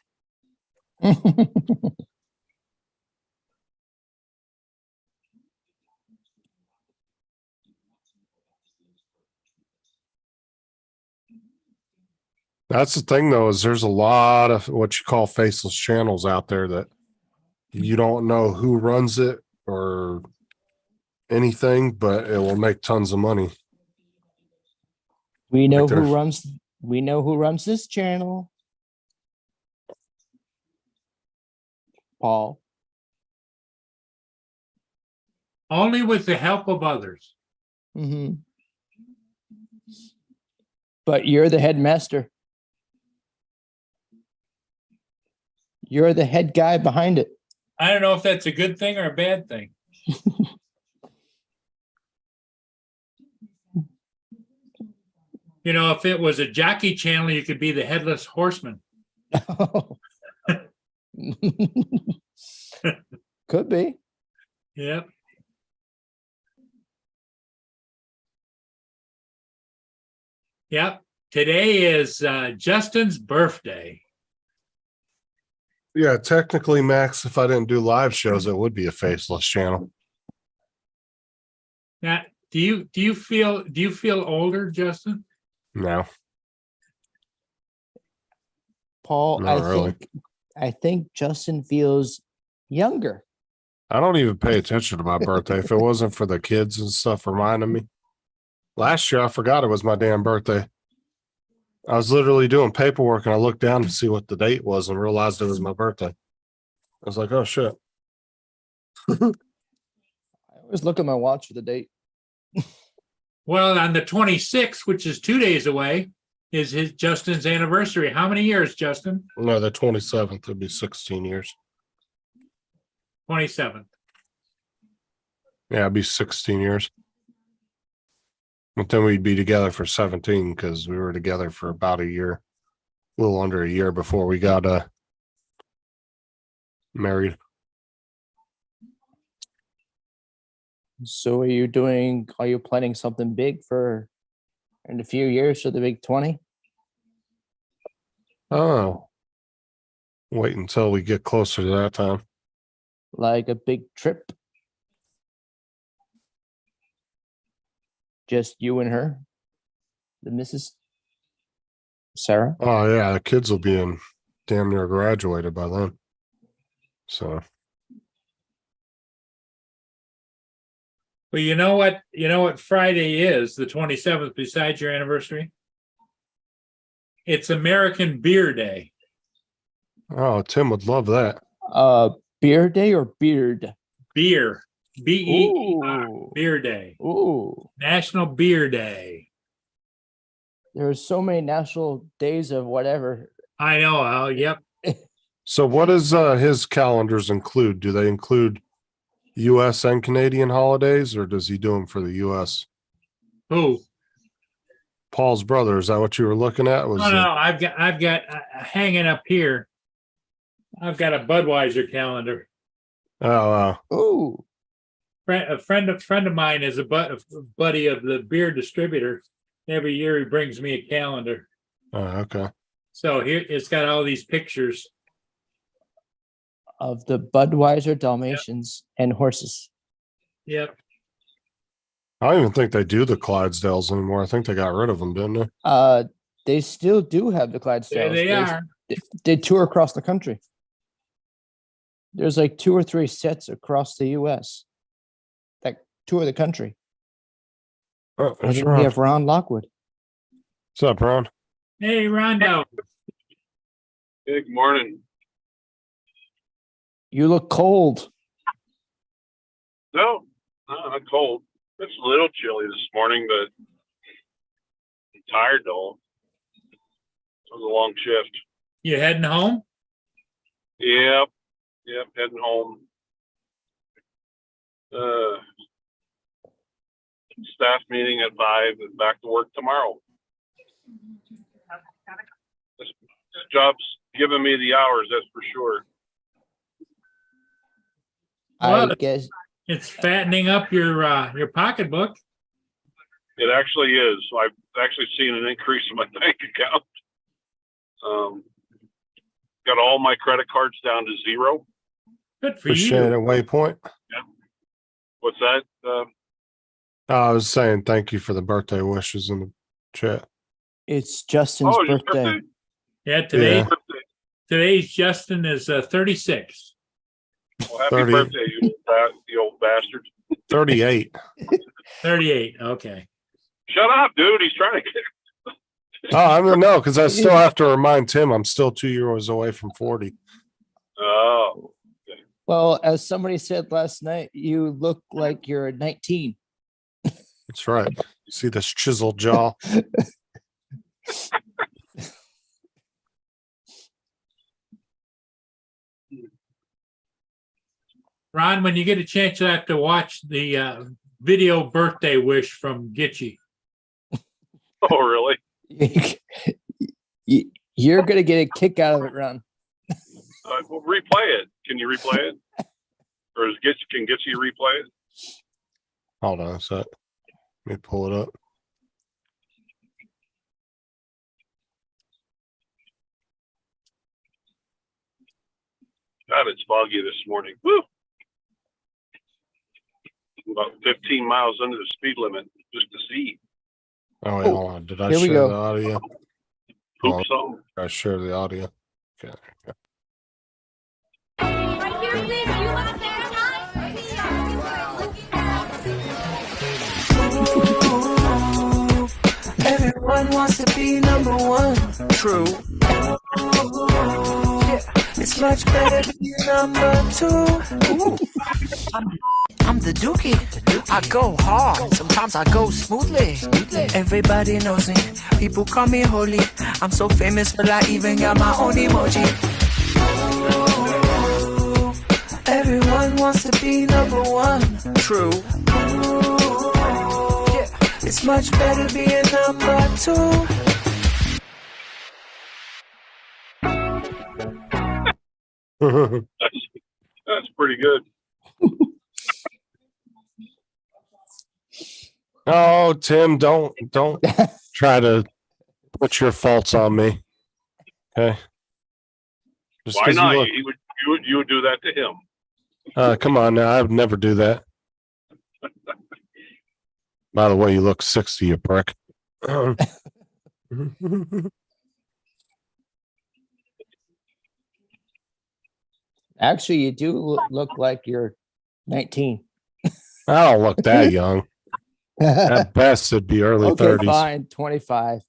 That's the thing though, is there's a lot of what you call faceless channels out there that you don't know who runs it or anything, but it will make tons of money. We know Like there's- who runs this channel. Paul. Only with the help of others. Mm-hmm. But you're the headmaster. You're the head guy behind it. I don't know if that's a good thing or a bad thing. You know, if it was a jockey channel, you could be the headless horseman. Could be. Yep. Yep. Today is Justin's birthday. Yeah, technically, Max, if I didn't do live shows, it would be a faceless channel. Now, do you feel older, Justin? No, Paul, Not really. I think Justin feels younger. I don't even pay attention to my birthday. If it wasn't for the kids and stuff reminding me. Last year, I forgot it was my damn birthday. I was literally doing paperwork and I looked down to see what the date was and realized it was my birthday. I was like, oh shit. always look at my watch for the date. Well, on the 26th, which is 2 days away, is Justin's anniversary. How many years, Justin? No, the 27th would be 16 years. 27th. Yeah, it'd be 16 years. But then we'd be together for 17 because we were together for about a year, a little under a year before we got married. So are you planning something big for in a few years for the big 20? Oh, wait until we get closer to that time. Like a big trip? Just you and her? The Mrs. Sarah? Oh yeah, the kids will be in damn near graduated by then. So Well, you know what Friday is, the 27th, besides your anniversary? It's American Beer Day. oh, Tim would love that. Beer day or beard? Beer. B-E-E-R. Ooh. Beer Day. Ooh. National Beer Day. There are so many national days of whatever. I know, Al. Yep. So what does his calendars include? Do they include US and Canadian holidays, or does he do them for the US? Who? Paul's brother, is that what you were looking at? Was No, no, I've got hanging up here. I've got a Budweiser calendar. Ooh. A friend of mine is a buddy of the beer distributor. Every year he brings me a calendar. Okay. So here it's got all these pictures. Of the Budweiser Dalmatians and horses. Yep. I don't even think they do the Clydesdales anymore. I think they got rid of them, didn't they? They still do have the Clydesdales. There they are. They tour across the country. There's like 2 or 3 sets across the US that tour the country. Oh, I that's think we right. have Ron Lockwood. What's up, Ron? Hey, Rondo. Good morning. You look cold. No, not cold. It's a little chilly this morning, but I'm tired though. It was a long shift. You heading home? Yep, heading home. Staff meeting at 5 and back to work tomorrow. This job's giving me the hours, that's for sure. Well, I guess It's fattening up your pocketbook. It actually is. I've actually seen an increase in my bank account. Got all my credit cards down to 0. Good for Appreciate it, you. Waypoint. What's that? I was saying thank you for the birthday wishes in the chat. it's Justin's your birthday. Yeah, Yeah. today's Justin is 36. Well, happy 30. birthday, you old bastard. 38. 38. Okay. Shut up, dude. He's trying to get. Oh, I don't know, because I still have to remind Tim I'm still 2 years away from 40. Oh, Well, as somebody said last night, you look like you're 19. That's right. See this chiseled jaw? Ron, when you get a chance, you have to watch the video birthday wish from Gitchy. oh, really? You're gonna get a kick out of it, Ron. Well, replay it. Can you replay it? Or can Gitsy replay it? Hold on a sec. Let me pull it up. God, it's foggy this morning. Woo! About 15 miles under the speed limit just to see. Oh, wait, hold on. Did I Here we share go. the audio? Poop Oh. something. Did I share the audio? Okay. Right here, Liz. You want to Everyone wants to be number one. True. Yeah, it's much better to be number 2. Ooh. I'm the dookie. I go hard, sometimes I go smoothly. Everybody knows me, people call me holy. I'm so famous, but I even got my own emoji. Ooh, everyone wants to be number one. True. Ooh, yeah, it's much better being number two. That's pretty good. Oh, Tim, don't try to put your faults on me. Okay. Just Why 'cause not? you You would do that to him. come on now, I would never do that. By the way, you look 60, you prick. Actually, you do look like you're 19. I don't look that young. At best, it'd be early Okay, 30s. fine, 25.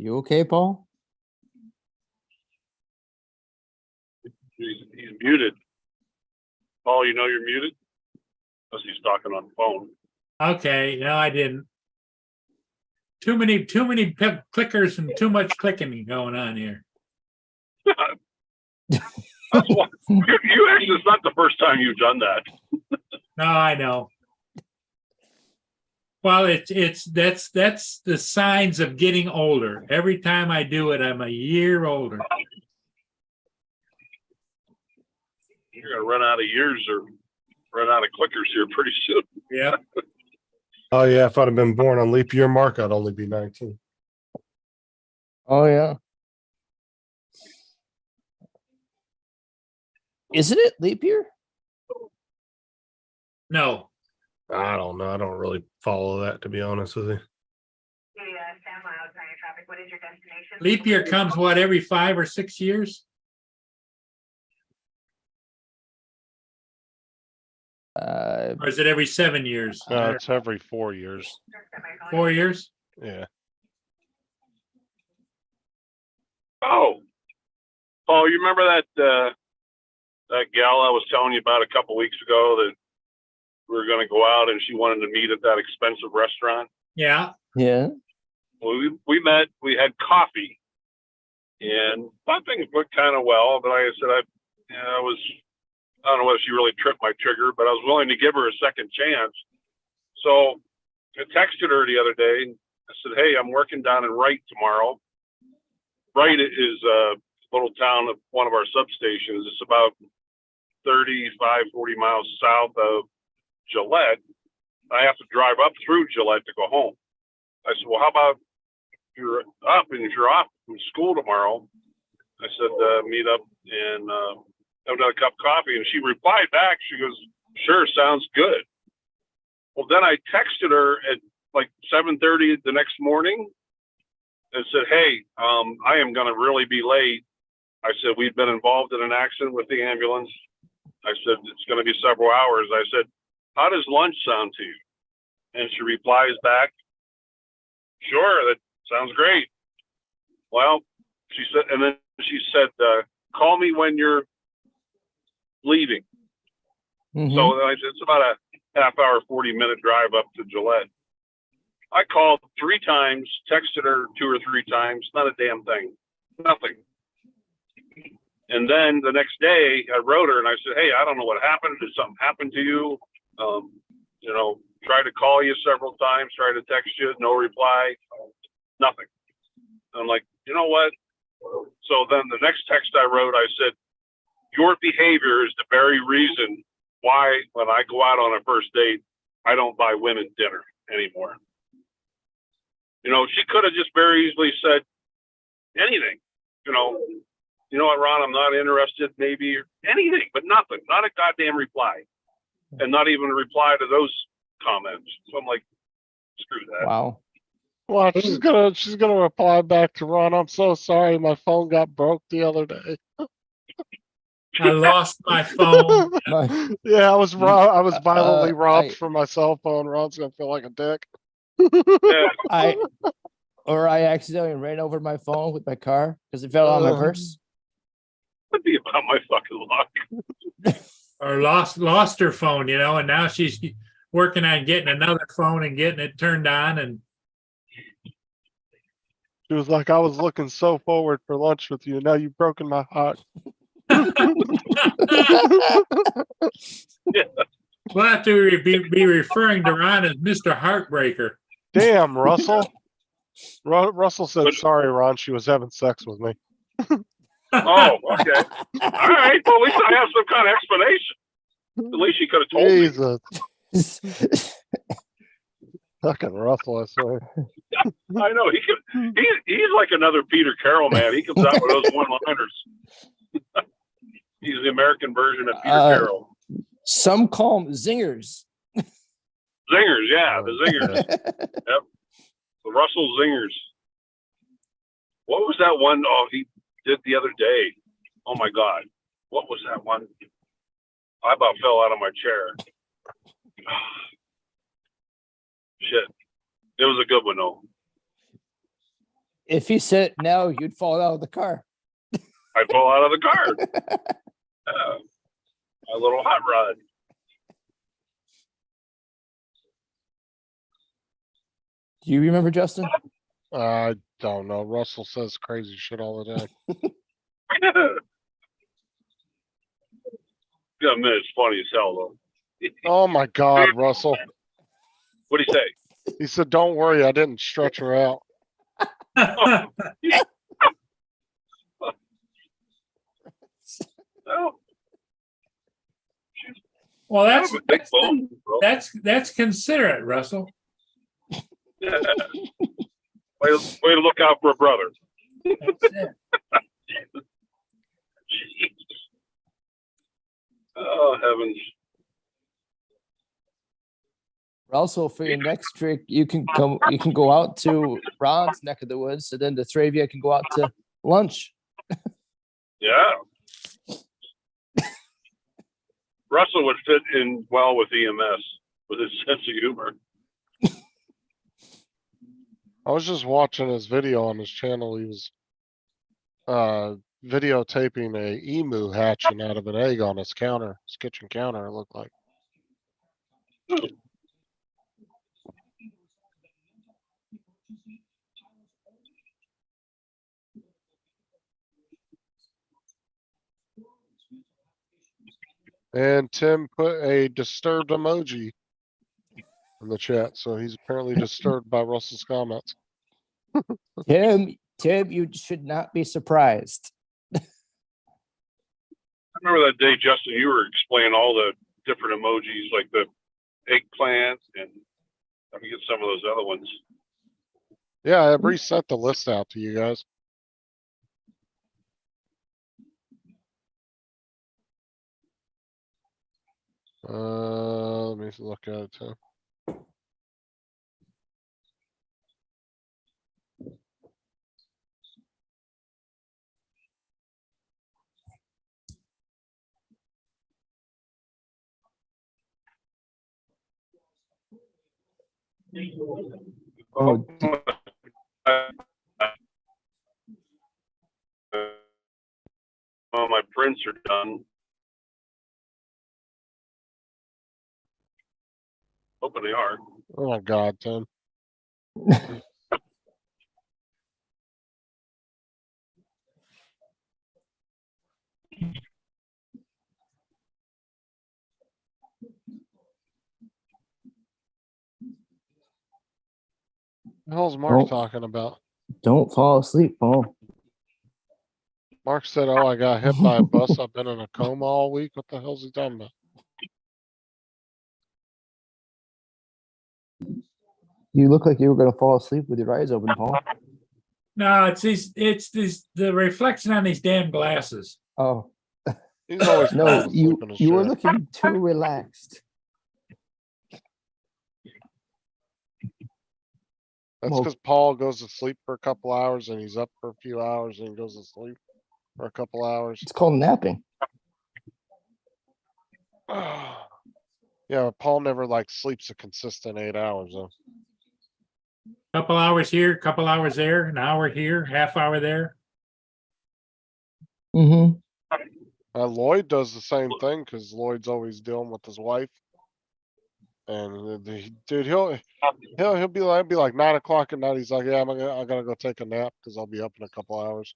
You okay, Paul? He's muted. Paul, you know you're muted? Unless he's talking on the phone. Okay, no, I didn't. Too many clickers and too much clicking going on here. You actually, it's not the first time you've done that. No, I know. Well, that's the signs of getting older. Every time I do it, I'm a year older. You're gonna run out of years or run out of clickers here pretty soon. Yeah. Oh yeah, if I'd have been born on leap year mark, I'd only be 19. Oh, yeah. Isn't it leap year? No. I don't know. I don't really follow that, to be honest with you. Leap year comes what, every 5 or 6 years? Or is it every 7 years? No, it's every 4 years. 4 years? Yeah. Oh, Paul, you remember that gal I was telling you about a couple weeks ago that we were going to go out and she wanted to meet at that expensive restaurant? Yeah. Yeah. Well, we met, we had coffee, and thought things went kind of well. But like I said, I don't know whether she really tripped my trigger, but I was willing to give her a second chance. So I texted her the other day and I said, "Hey, I'm working down in Wright tomorrow." Wright is a little town of one of our substations. It's about 40 miles south of Gillette. I have to drive up through Gillette to go home. I said, "Well, how about you're up and if you're off from school tomorrow?" I said, "Meet up and have another cup of coffee." And she replied back. She goes, "Sure, sounds good." Well, then I texted her at like 7:30 the next morning and said, "Hey, I am going to really be late." I said, "We've been involved in an accident with the ambulance." I said, "It's going to be several hours." I said, "How does lunch sound to you?" And she replies back, "Sure, that sounds great." Well, she said, and then she said, "Call me when you're leaving." Mhm. So I said, it's about a half hour, 40-minute drive up to Gillette. I called 3 times, texted her 2 or 3 times, not a damn thing, nothing. And then the next day I wrote her and I said, "Hey, I don't know what happened. Did something happen to you? Tried to call you several times, tried to text you, no reply, nothing." I'm like, you know what? So then the next text I wrote, I said, "Your behavior is the very reason why when I go out on a first date, I don't buy women dinner anymore." She could have just very easily said anything. You know what, Ron, I'm not interested, maybe, or anything, but nothing, not a goddamn reply, and not even a reply to those comments. So I'm like, screw that. Wow. Well, she's gonna reply back to Ron. "I'm so sorry, my phone got broke the other day." I lost my phone. My- Yeah, I was violently robbed I- from my cell phone. Ron's gonna feel like a dick. Yeah, I accidentally ran over my phone with my car because it fell out of my purse. that'd be about my fucking luck. Or lost her phone, and now she's working on getting another phone and getting it turned on and She was like, I was looking so forward for lunch with you. Now you've broken my heart. we'll have to be referring to Ron as Mr. Heartbreaker. Damn, Russell. Russell said, sorry, Ron. She was having sex with me. Oh, okay. All right. Well, at least I have some kind of explanation. At least you could have told me. Jesus. Fucking Russell, I swear. I know he could. He's like another Peter Carroll, man. He comes out with those one-liners. He's the American version of Peter Carroll. Some call them zingers. Zingers, yeah, the zingers, the Russell zingers. What was that one? Oh, he did the other day. Oh my God, what was that one? I about fell out of my chair. Shit, it was a good one though. If he said it now, you'd fall out of the car. I'd fall out of the car. A little hot rod. Do you remember, Justin? I don't know. Russell says crazy shit all the time. Yeah, man, it's funny as hell though. Oh my God, Russell. What'd he say? He said, don't worry, I didn't stretch her out. Oh, Well, I have a big phone, bro. that's considerate, Russell. Yeah. Way to look out for a brother. That's it. Jeez. Oh heavens! Also, for your next trick, you can go out to Ron's neck of the woods, and then the three of you can go out to lunch. Yeah. Russell would fit in well with EMS with his sense of humor. I was just watching his video on his channel. He was videotaping a emu hatching out of an egg on his counter, his kitchen counter, it looked like. And Tim put a disturbed emoji in the chat, so he's apparently disturbed by Russell's comments. Tim, you should not be surprised. I remember that day, Justin, you were explaining all the different emojis, like the eggplant, and I forget some of those other ones. Yeah, I resent the list out to you guys. Let me look at it too. Oh, Oh, my prints are done. Hoping they are. Oh my God, Tim. The hell's Mark Oh. talking about? Don't fall asleep, Paul. Mark said, oh, I got hit by a bus. I've been in a coma all week. What the hell's he talking about? You look like you were going to fall asleep with your eyes open, Paul. No, it's the reflection on these damn glasses. Oh, He's always no, falling you asleep in his were chair. looking too relaxed. That's Well- because Paul goes to sleep for a couple hours and he's up for a few hours and he goes to sleep for a couple hours. It's called napping. Yeah, Paul never like sleeps a consistent 8 hours though. Couple hours here, couple hours there, an hour here, half hour there. Mm-hmm. Lloyd does the same thing because Lloyd's always dealing with his wife. And dude, he'll be like 9 o'clock at night. He's like, yeah, I gotta go take a nap because I'll be up in a couple hours.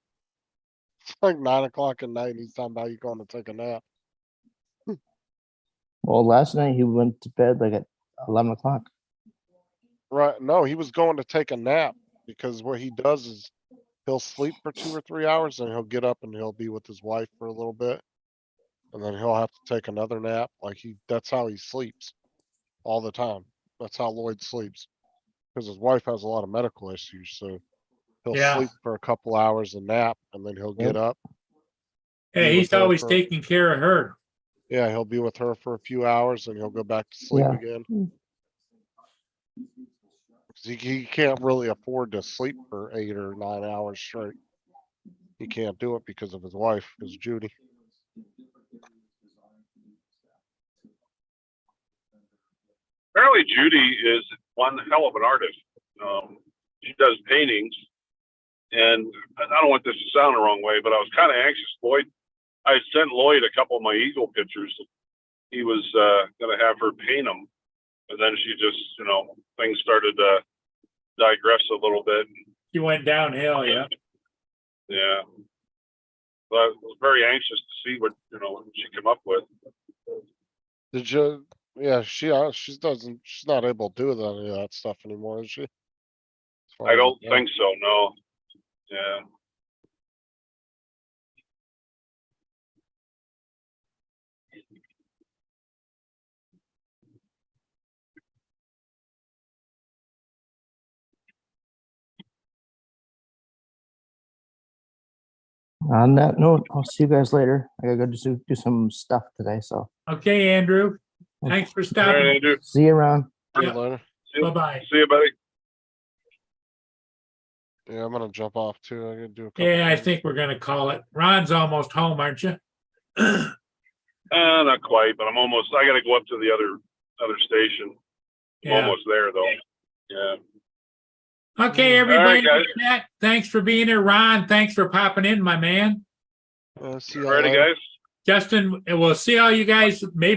It's like 9 o'clock at night. And he's talking about you going to take a nap. Well, last night he went to bed like at 11 o'clock. Right? No, he was going to take a nap because what he does is he'll sleep for 2 or 3 hours and he'll get up and he'll be with his wife for a little bit. And then he'll have to take another nap. That's how he sleeps all the time. That's how Lloyd sleeps. Because his wife has a lot of medical issues. So he'll Yeah. sleep for a couple hours and nap and then he'll get up. Hey, Be he's with her always for- taking care of her. Yeah, he'll be with her for a few hours and he'll go back to sleep Yeah. again. 'Cause he can't really afford to sleep for 8 or 9 hours straight. He can't do it because of his wife, because Judy. Apparently Judy is one hell of an artist. She does paintings, and I don't want this to sound the wrong way, but I was kind of anxious. I sent Lloyd a couple of my eagle pictures. He was going to have her paint them, and then she just, things started to digress a little bit. He went downhill, yeah. Yeah. But I was very anxious to see what she came up with. Did you? Yeah, she's not able to do any of that stuff anymore, is she? As far I as don't know. think so. No. Yeah. On that note, I'll see you guys later. I gotta go do some stuff today. So Okay, Andrew. Thanks for All right, stopping. Andrew. see you around. See you Yeah. later. Bye-bye. See you, buddy. Yeah, I'm gonna jump off too. I gotta do a couple. Yeah, I things. think we're gonna call it. Ron's almost home, aren't you? Not quite, but I got to go up to the other station. I'm Yeah. almost there though. Yeah. Okay, everybody. guys. with that, thanks for being here. Ron, thanks for popping in, my man. See y'all Alrighty, later. guys. Justin, we'll see all you guys maybe